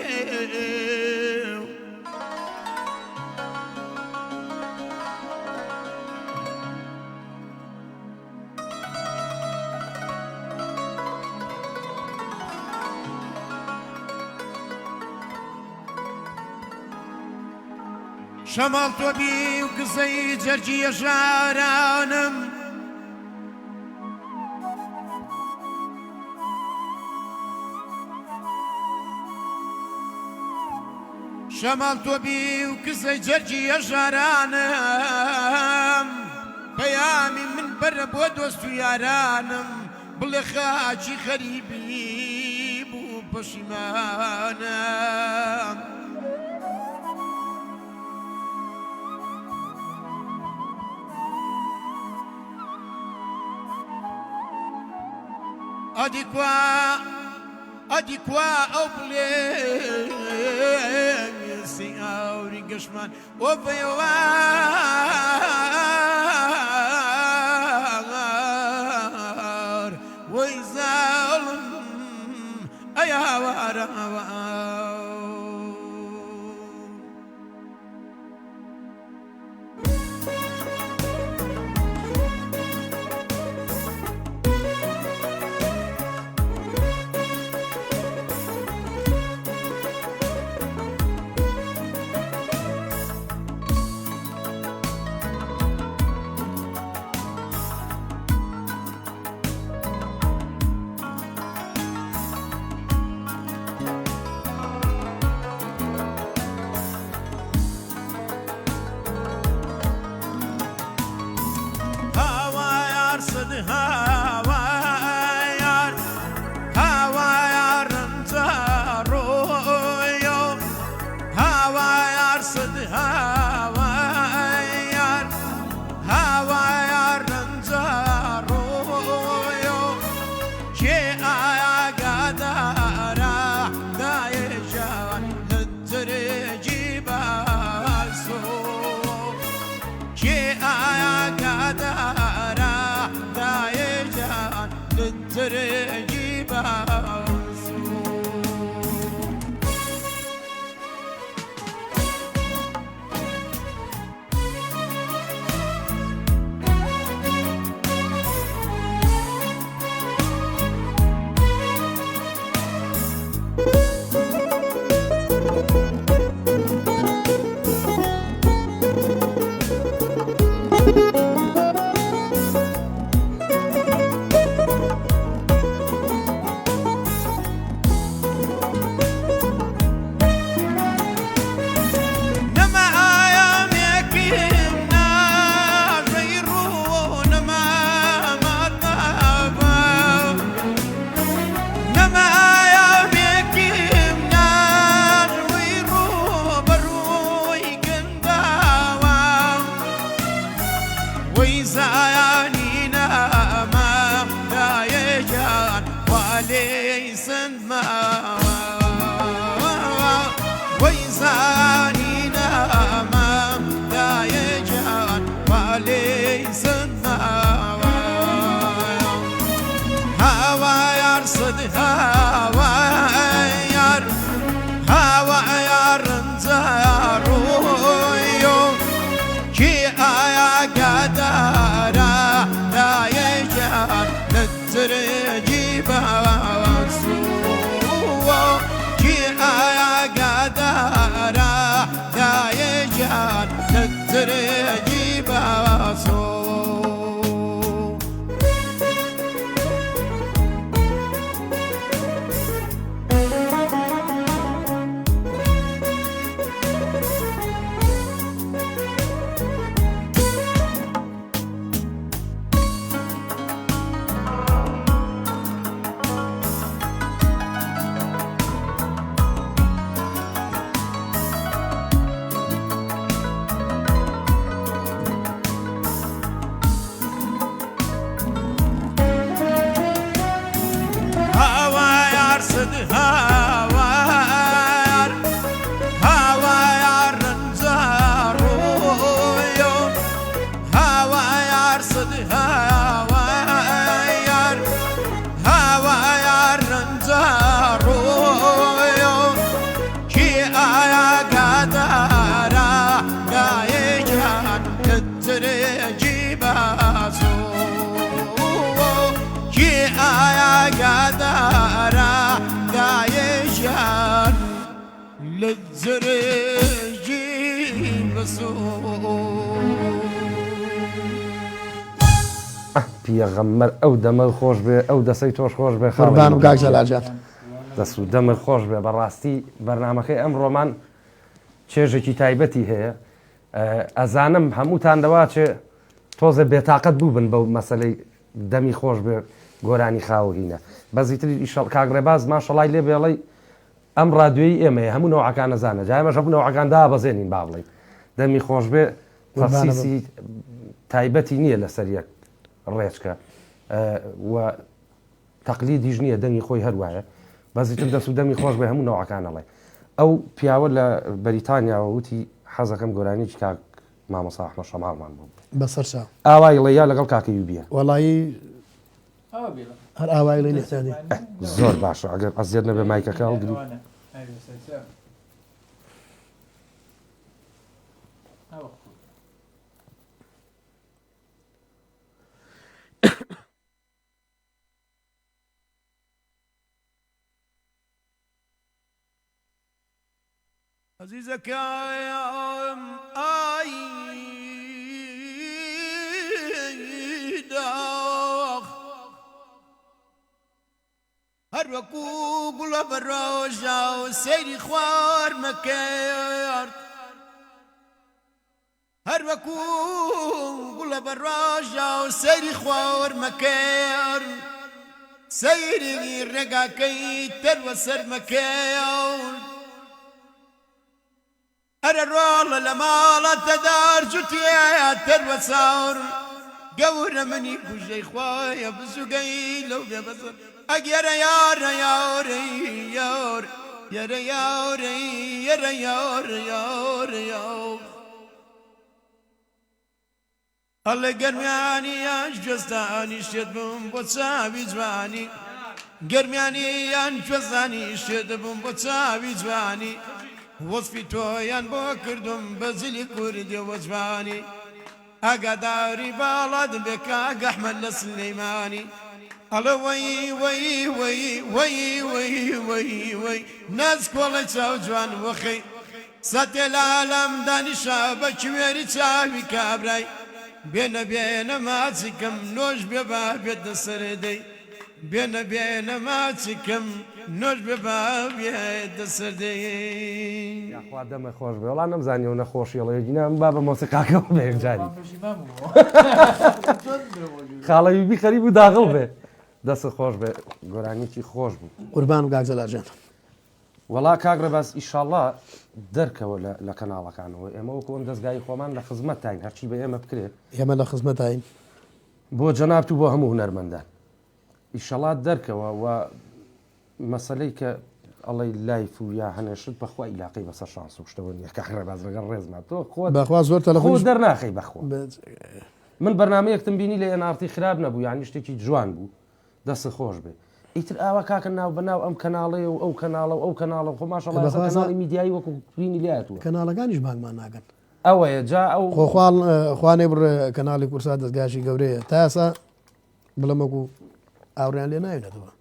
شەماڵ تۆبی و قسەی جەرگیە ژارانم شەماڵ تۆبی و قسەی جەرگیە ژارانم پەیامی من بەرە بۆ دۆست و یارانم بڵێ خاچی خەریبی بوو پەشیمانم ئەدیکوا ئەو بڵێسی ئاوری گەشمان وە بەیەوە وەی زاڵم ئەیاوارە زرجي بسوق پێغەمبەر ئەو دەمە خۆش بێ ئەو دەسەی تۆش خۆش بێ قوربان و کاک جەلاجان دەست و دەمە خۆش بێ بەڕاستی بەرنمەکەی ئەم ڕۆمان چێژێکی تایبەتی هەیە ئەزانم هەمووتان دەوا چێ تۆزە بێتاقەت بوو بن بەو مەسلەی دەمی خۆش بێ گۆرانی خاوهینە بەزیتری کاگڕێباز ماشەڵای لێ بێڵی ئەم ڕادیۆی ئێمەیە هەموو نەوەکان نەزانە جایمەش هەموو نەوەکان دابەزێنین با بڵێ دەمی خۆش بێ تەخسیسی تایبەتی نییە لەسەر یەک ڕێچکە و تەقلیدیش نییە دەنگی خۆی هەروایە بەزیتر دەست و دەمی خۆش بێ هەموو نەوەکانەڵێ ئەو پیاوە لە بەریتانیاوە وتی حەزەکەم گۆرانیی کاک مامۆستا ئەحمەد شەماڵمان بوو بەسەر چاو ئاوای لەیا لەگەڵ کاکەی بیە وەڵایی هەر ئاوای لێ نێستانی زۆر باشە ئەگەر ئەزیێت نەبێ مایکەکە هەڵگری عزيزك يا داخ هر وكو قل بروجا وسيري خوار مكير هر وكو قل بروجا وسيري خوار مكير سيري رقا كي تروسر مكير أنا الرول لما لا تدار جتيا تروسار قورنا مني كوجي خوايا بسوقي لو بيبصر أجير يار يار يار يار يار يار يار يار يار الله قرمياني أنجزتاني شدبم بوتسابي جواني قرمياني أنجزتاني شدبم بوتسابي جواني وصفي تويان بو كردم بزلي كردي وزباني أقداري بالد بك أحمد السليماني الله وي وي وي وي وي وي وي ناس كل جوان وخي ست العالم داني شابك ويري شابي كابراي بين ما تكم نوش بباب يد السردي بين ما تكم نوش بباب يد السردي یاخوا دەمە خۆش بێ وڵام نەمزانیەوە نەخۆشیەڵەیەگینە ئەم با بە مۆسیقاکەەوە بێجاری خاڵەویبی خەریب و داغڵ بێ دەست خۆش بێ گۆرانیکی خۆش بوو قوربان و کاک جەلاجان وڵا کاگرە باس ئیشاڵڵا دەرکەوە لە کەناڵەکانەوە ئێمە وەکو ئەم دەستگای خۆمان لە خزمەتتاین هەرچی بە ئێمە بکرێت ئێمە لە خزمەتین بۆ جەنابت و بۆ هەموو هونەرمەندان ئیشەڵات دەرکەوە و مەسلەی کە ئەڵی لایف و یا هەنێشت بەخوا عیلاقی بەسەر شانس و شتەوە نیە کاغرە باز لەگەڵ ڕێزمان تۆ خۆت بەخوا زۆر خۆ تەلەفۆن دەرناخی بەخۆ من بەرنامەیەکتم بینی لە ئێنارتی خراپ نەبوو یانی شتێکی جوان بوو دەست خۆش بێ ئیتر ئاوا کاکە ناو بەناو ئەم کەناڵێ و ئەو کەناڵە و ئەو کەناڵە خۆ ماشەڵڵا کەناڵی میدیایی وەکو بینی لایەتوە کەناڵەکانیش بانگمان ناکەن ئەوەیە جا ئەو خوانێ بڕێ کەناڵی کورسا دەستگاشی گەورەیە تا ئێستا بڵەمەکو ئاوریان لێ ناوێنێتەوە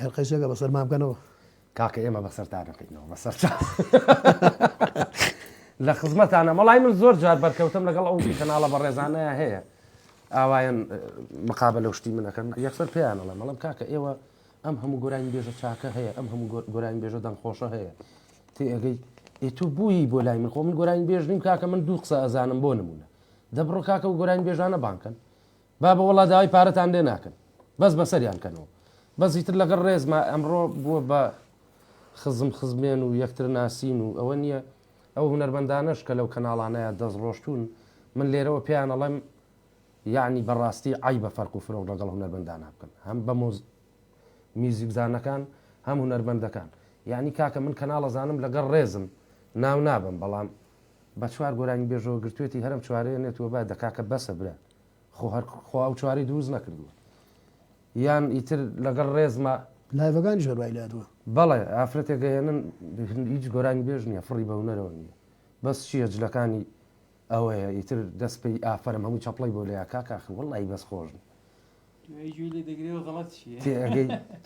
هەر قەیسەکە بەسەر مام بکەنەوە کاکە ئێمە بەسەر تاەکەینەوە بەسەر لە خزمەتانە مەڵای من زۆر جار بەرکەوتم لەگەڵ ئەو کەناڵە بە ڕێزانەیە هەیە ئاوایان مقابل لە شتی منەکەن یەکسەر پێیانەڵێ مەڵم کاکە ئێوە ئەم هەموو گۆرانی بێژە چاکە هەیە ئەم هەموو گۆرانی بێژە دەنگخۆشە هەیە تێگەی ئێتو بووی بۆ لای من خۆ من گۆرانی بێژ نیم کاکە من دوو قسە ئەزانم بۆ نمونە دەبڕۆ کاکە و گۆرانی بێژانە بانکەن با بە وڵا داوای پارەتان لێ ناکەن بەس بەسەریان کەنەوە بەزیتر لەگەڵ ڕێزمە ئەمڕۆ بووە بە خزمێن و یەکتر ناسین و ئەوە نییە ئەو هونەرمەندانەش کە لەو کەناڵانەیە دەست ڕۆشتون من لێرەوە پێیان ئەڵێم یعنی بەڕاستی ئای بە فەرق و فرۆ لەگەڵ هونەرمەندانە بکەن هەم بە میزیکزانەکان هەم هونەرمەندەکان یعنی کاکە من کەناڵەزانم لەگەڵ ڕێزم ناو نابم بەڵام بە چوار گۆرانی بێژەوە گرتوێتی هەرم چوارەیە نێتوە با دەکاکە بەسە برە خۆ ئەو چواری دروست نەکردووە یان ئیتر لەگەڵ ڕێزمە لایڤەکانی ژەروای لاتوە بەڵێ ئافرەتێکگەیەنن هیچ گۆرانی بێژ نییە فڕی بە هونەرەوە نییە بەس چییە جلەکانی ئەوەیە ئیتر دەست پێی ئافرم هەمووی چەپڵی بۆ لەیە کاکاخ وڵی بەس خۆشن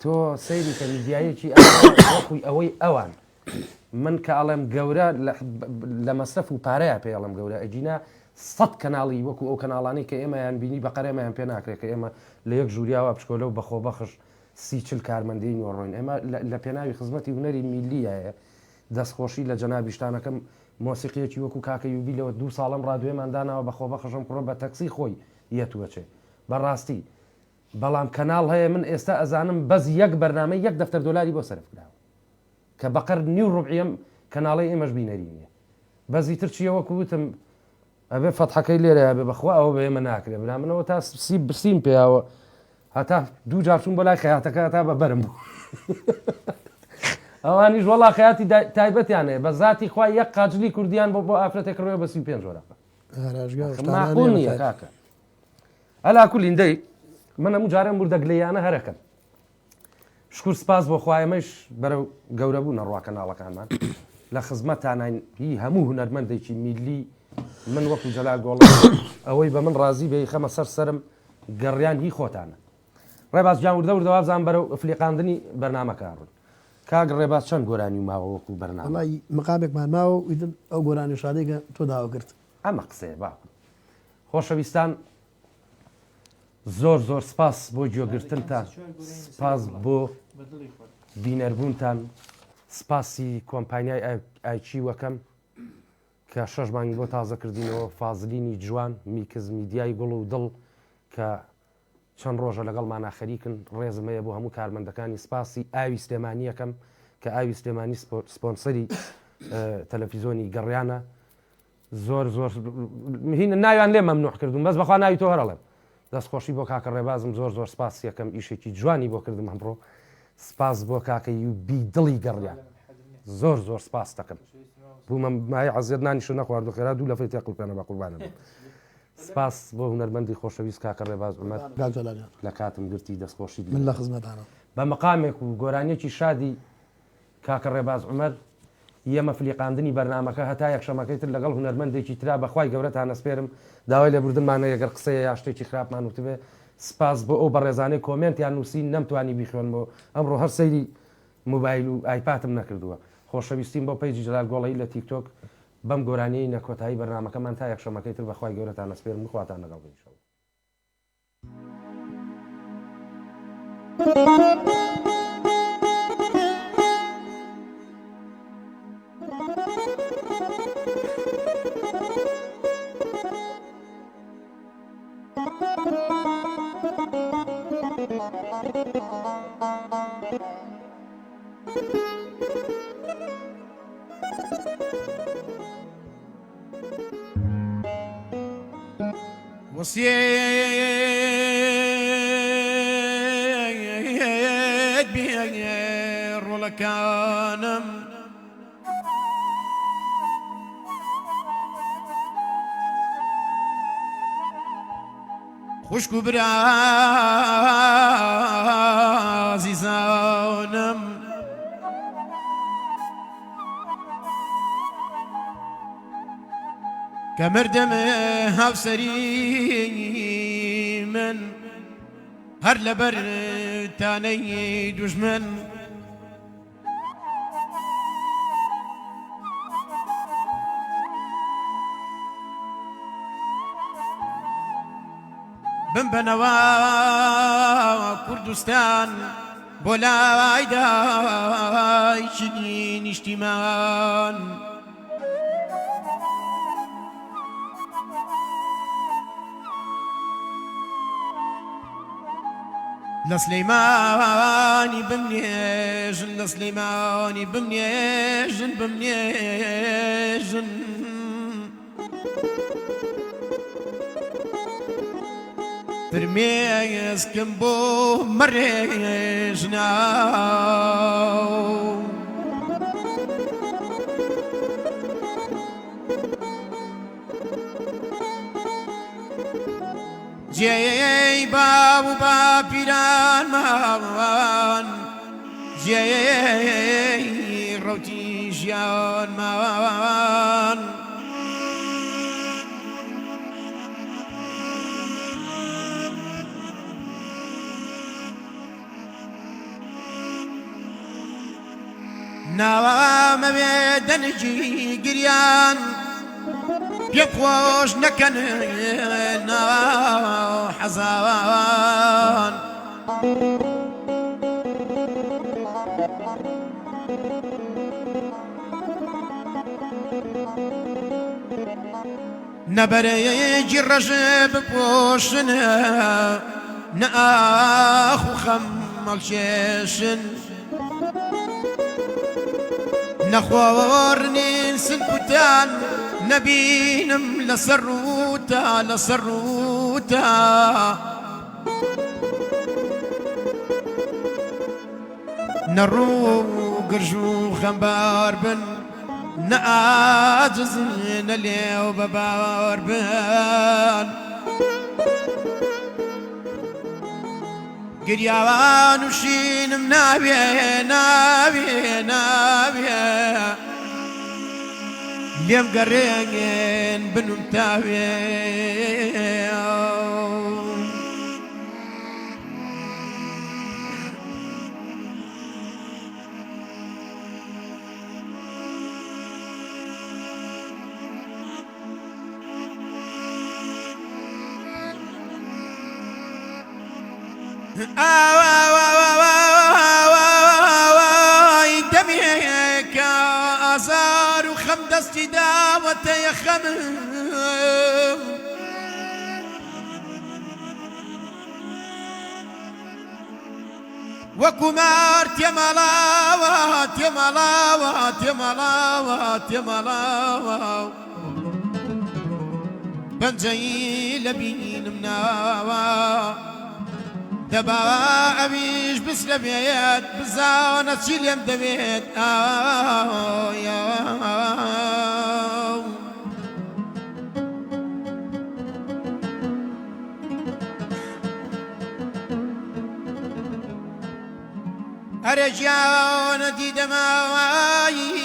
تۆ سەیری کە میدیایەکی خۆی ئەوەی ئەوان من کە ئەڵێم گەورە لە مەسرف و پارەیە پێ ئەڵم گەورە ئەجینا 100 کەناڵی وەکو ئەو کەناڵانی کە ئێمەیان بینی بە قەرێمەیان پێ ناکرێت کە ئێمە لە یەک ژووریاوە پشکۆلە و بەخۆ بەخش 30 کارمەندی نیوەڕۆین ئێمە لە پێناوی خزمەتی هونەری میلیایە دەستخۆشی لە جەنابیشتانەکەم مۆسیقیەکی وەکو کاکە یوبی لەوە 2 ساڵم ڕادوێمان داناوە بەخۆ بەخشم کوڕە بە تەکسی خۆی یەتوەچێ بەڕاستی بەڵام کەناڵ هەیە من ئێستا ئەزانم بەس یەک بەرنامە $1 بۆ سەرف کراوە کە بەقەر نیو ڕوبعیم کەناڵی ئێمەش بینەری نییە بەزی تر چیە وەکو وتم ئەبێ فەتحەکەی لێرە بێ بەخوا ئەوە بە ئێمە ناکرێت بلا منەوە تا برسیم پێیاوە هەتا 2 جار چوون بۆ لای خەیاتەکە تا بە بەرم بوو ئەوانیش وەڵا خەیاتی تایبەتیانەیە بە ذاتی خوا یەک قاجلی کوردیان بۆ ئافرەتێک ڕوێ بە 35 جۆرەکە ماقول نییە کاکە ئەلا کولین من هەموو جارێم وردەگلەیانە هەرەکەم شکر سپاس بۆ خوایەمەش بەرەو گەورە بوو نەڕوا کەناڵەکانمان لە خزمەتانین هی هەموو هونەرمەندێکی میلی من وەکو جەلال گۆڵ ئەوەی بە من ڕازی بێ خەمە سەرم گەڕیان هی خۆتانە ڕێباز جان وردە بزان بەرەو فلیقاندنی بەرنامەکارون کاگ ڕێباز چەند گۆرانی ماوە وەکو بەرنامە وڵی مقامێکمان ماوە ئیدن ئەو گۆرانی شادێکە تۆ داوا کرد ئەمە قسەیە باکن خۆشەویستان زۆر سپاس بۆ گوێگرتنتان سپاس بۆ بینەربوونتان سپاسی کۆمپانیای ئایچی وەکەم کە 6 مانگی بۆ تازەکردینەوە فازلینی جوان میکز میدیای گوڵ و دڵ کە چەند ڕۆژە لەگەڵمانە خەریکن ڕێزمەیە بۆ هەموو کارمەندەکانی سپاسی ئاوی سلێمانیەکەم کە ئاوی سلێمانی سپۆنسەری تەلەڤیزۆنی گەڕیانە زۆر هینە ناویان لێ مەمنوع کردوم بەس بەخوا ناوی تۆ هەرەڵێم دەستخۆشی بۆ کاکە ڕێبازم زۆر سپاس یەکەم ئیشێکی جوانی بۆ کردم ئەمڕۆ سپاس بۆ کاکە یوبی دڵی گەڕیان زۆر سپاس دەکەم بوومە مای عەزیەت نانیش نەخوارد و خێرا دوو لەفەی تێ قوڵپێنە بە قوربانە سپاس بۆ هونەرمەندی خۆشەویست کاکە ڕێباز عومەر لە کاتم گرتی دەستخۆشی من لە خزمەتانە بە مەقامێک و گۆرانیەکی شادی کاکە ڕێباز عومەر ئێمە فلیقاندنی بەرنامەکە هەتا یەکشەمەکەی تر لەگەڵ هونەرمەندێکی ترا بەخوای گەورەتان ئەسپێرم داوای لێبوردنمانە یەگەر قسەیە یا شتێکی خراپمان وتبێ سپاس بۆ ئەو بەڕێزانەی کۆمنتیان نووسی نەمتوانی بیخوێنەوە ئەمڕۆ هەر سەیری موبایل و ئایپاتم نەکردووە خۆشەویستیم بۆ پەیجی جەلال گۆڵەیی لە تیکتۆک بەم گۆرانیەی نەکۆتایی بەرنامەکەمان تا یەکشەمەکەی تر بەخوای گەورەتان ئەسپێرم بخواتان لەگەڵ بێشەوە وصيت بغير لكانم خشكو برازي زانم كمردم هاوسري من هر لبر تاني دجمن بن بنوا كردستان بولاي داي شدين اشتمان لسليماني بمنيجن لسليماني بمنيجن ترميز كمبو مريجنا جاي بابو بابيران مان جاي روتي جان مان ناوا مەوێ دەنجی گریان پێ خۆش نەکەن ناوا حەزاوان نەبەرەیەکی ڕەش بپۆشن نە ئاخ و خەم مەڵکێشن نەخۆڕنین سنگوتان نەبینم لەسەر ڕووتا لەسەر ڕووتا نەڕوو گرژ و خەمبار بن نە ئاجز نە لێو بە باوەڕ بن گریاوان و شینم ناوێ ناوێ ناوێ لێم گەڕێنگێن بنم تاوێ ئاوای دەمێکە ئازار و خەم دەستی داوەتە یەخەمم وەکو مار تێمەڵاوە تێمەڵاوە تێمەڵاوە تێمەڵاوە پەنجەی لە بینم ناوە دەبا ئەویش بسرە بێت بزانە چی لێم دەوێت ئەرە گیانە دیدەماوایی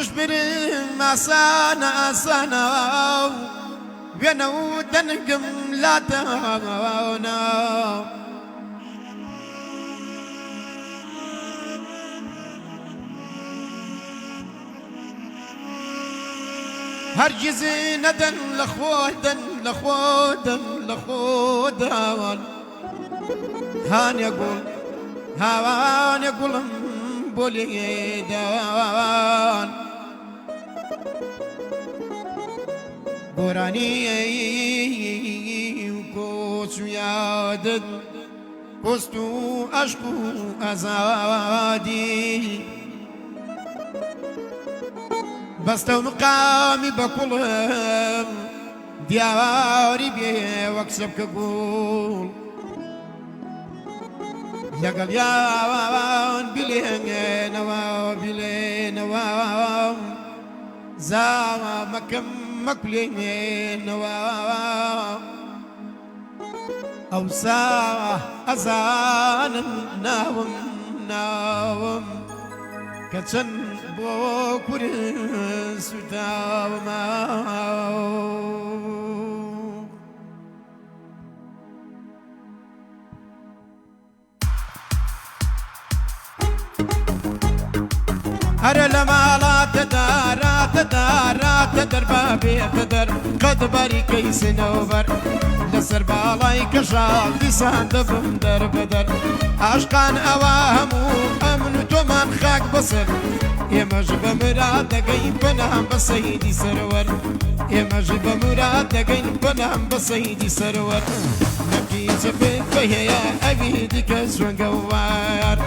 بشبرم ئاسانە ئاسانە وێنە و دەنگم لاتەوانە هەرگیز نەدەن لە خۆدەن لە خۆدەن لە خۆداوان هانێ گوڵ هاوانێ گوڵم بۆ لێداوان گۆرانی و کۆچ و یادت پۆست و عەشق و ئازادی بەستە و مقامی بە کوڵم دیاواری بێ وەک سەبکە گوڵ لەگەڵ یاوان بلێنەوە بلێنەوە زاوە مەکەم مەکولێنەوە ئەوسا ئەزانم ناوم ناوم کە چەند بۆ کورد سوتاومە هەرە لە ماڵاتە داراتە داراتە دەربا بێتە دەر قەدباری کەیسنەوبەر لەسەر باڵای کەژاڵ دیسان دەبم دەربەدەر عاشقان ئەوە هەموو ئەمن و تۆمان خاک بەسەر ئێمەش بە مراد دەگەین بەنام بە سەیدی سەرەوەر ئێمەش بە مراد دەگەین بەنام بە سەیدی سەرەوەر نەبی جەبێت بە هەیە ئەوی دیکە زوێنگەوار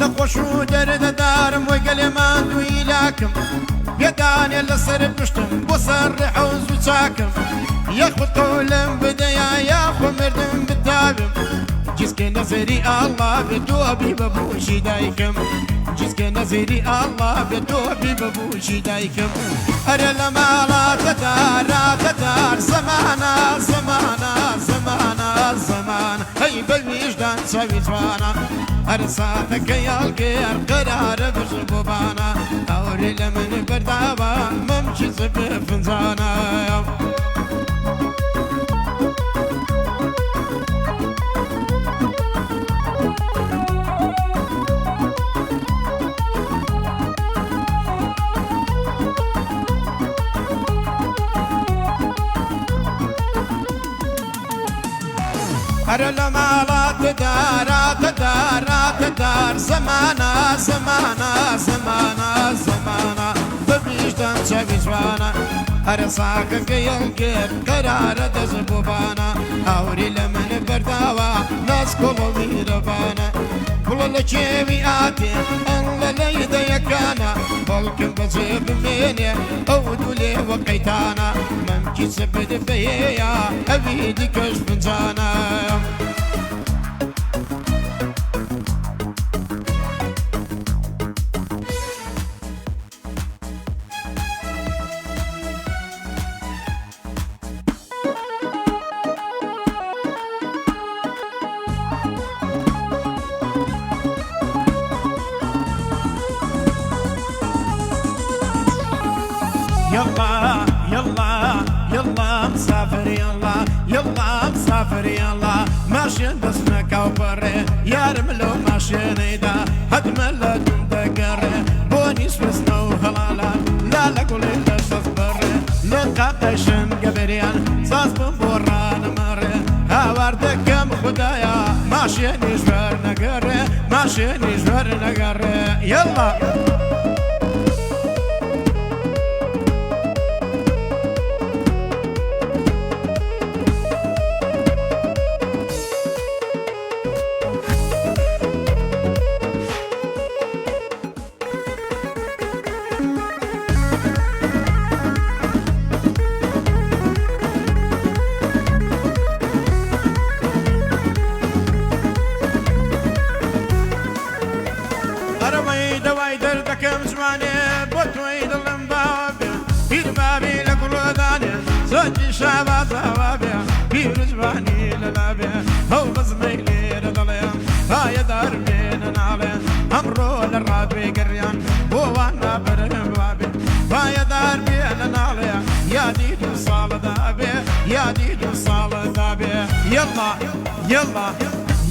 نەخۆش و دەردەدارم وەی گەلێمان دووی لاکم پێدانێ لەسەر پشتم بۆ سەر ڕێحەوز و چاکم یەخبت قەولم بدەیا یاخۆ مردم بتابم جسکە نەزەری ئاڵا بێتۆبی بەبووشی دایکم جسکە نەزەری ئاڵا بێتۆبی بەبووشی دایکم ئەرە لە ماڵاتەدا راتەدار زەمانە زەمانە زەمانە زەمان هەی بەویژدان چاوی جوانە هەر ساتەکە یاڵگەر قەرارە بژ بۆبانە ئەوڕێ لە من بەرداوە مەمچز بفنجانە هەرە لە ماڵاتەدا راتەدار زەمانە زەمانە زەمانە زەمانە بەویژدان چاوی جوانە هەرە ساکەکە یەڵگرت قەرارە دەژ بۆبانە هاوری لە من بەرداوە ناسکۆڵە و میرەبانە گوڵە لە کێوی ئاتێ ئەڵ لە لەیدەیەکانە بەڵکم بەجێ بمێنێ ئەو دوو لێوە قەیتانە مەمکی سبد بەیەیە ئەوی دیکەش بنجانە يلا يلا يلا مسافر يلا يلا مسافر يلا ماشي بسمك وبري يا رملو ماشي نيدا هتملى دقري بوني سوسنا وهلالا لا لا قول إلا صفري لقا قشن قبريان صاص بمبوران مري هاوردكم خدايا ماشي نجبر نقري ماشي نجبر نقري يلا دواي دردكم جواني بوتوي دلم بابي بير بابي لكل وداني زوجي شابا زوابي بير جواني للابي هو بزميلي لدليم هاي دار بين نالي امرو للرادوي قريان وانا برهم بابي هاي دار بين نالي يا ديدو صال دابي يا ديدو صال دابي يلا يلا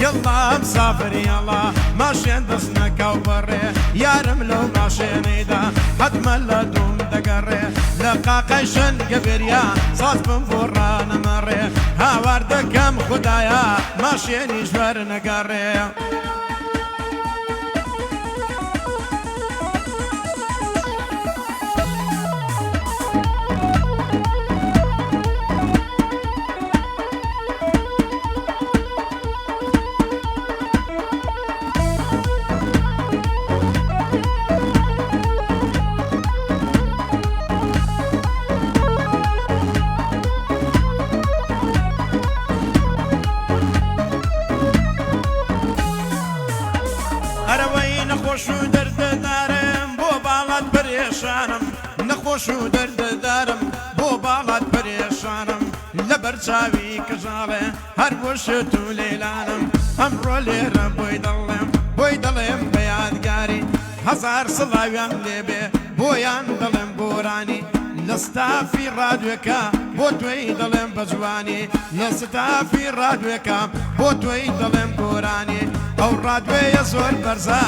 يلا مسافر يلا ماشي دسنك وبري يا رملو ماشي نيدا هتملى دوم دقري لقا قيشن قبريا صاص بنفوران مري هاوردكم خدايا ماشي نجبر نقري نخوشو درد دارم بو بالات پریشانم نخوشو درد دارم بو بالات پریشانم لبر چاوی کجاله هر بوشتو لیلانم امرو لیرم بوی دلم بیادگاری هزار سلاویان لیبه بویان دلم بورانی لستافی رادوکا بو توی دلم بجوانی لستافی رادوکا بو توی دلم بورانی او رادوی زور برزا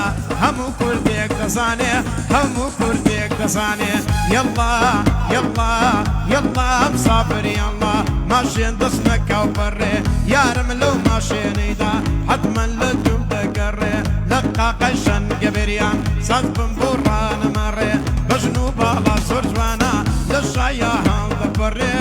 همو کردیک دزانه همو کردیک دزانه يلا يلا يلا مسافر يلا ماشين دسنك وبري يا رملو ماشين ايدا حتما لدوم تقري لقا قيشن قبريان صد بنبوران مري بجنوب على سرجوانا للشايا هان ضبري